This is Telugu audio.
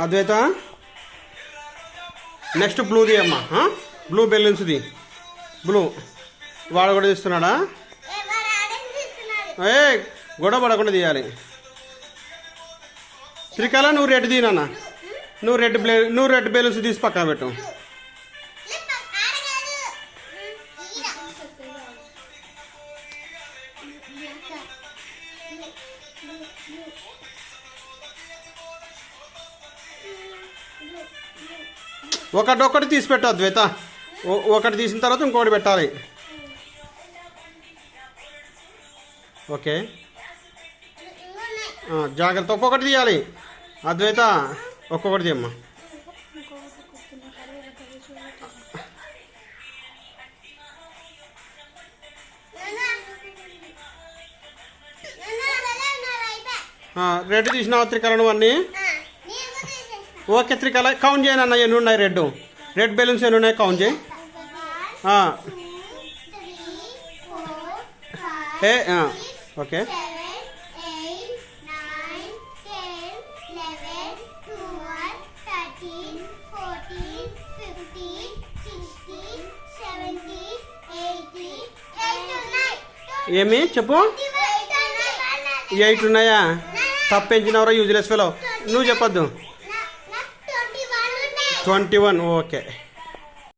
అద్వైత నెక్స్ట్ బ్లూది అమ్మా, బ్లూ బెలూన్స్ది. బ్లూ వాడు కూడా తీస్తున్నాడా? ఏ గొడవ పడకుండా తీయాలి. త్రికళ నువ్వు రెడ్ తీనా, నువ్వు రెడ్ బెలూన్స్ తీసి పక్కన పెట్టు. ఒకటి తీసి పెట్టు అద్వైత. ఒకటి తీసిన తర్వాత ఇంకోటి పెట్టాలి. ఓకే జాగ్రత్త, ఒక్కొక్కటి తీయాలి అద్వైత, ఒక్కొక్కటి తీయమ్మా. రెడ్ తీసినావు త్రికళ నువ్వు అన్నీ? ఓకే త్రికళ కౌంట్ చేయను అన్న, ఎన్ని ఉన్నాయి రెడ్ బెలూన్స్ ఎన్ని ఉన్నాయి కౌంట్ చేయి. ఓకే ఏమి చెప్పు? 8 ఉన్నాయా? తప్పించినవరా యూజ్లెస్ ఫెలో, నువ్వు చెప్పొద్దు. 21 ఓకే.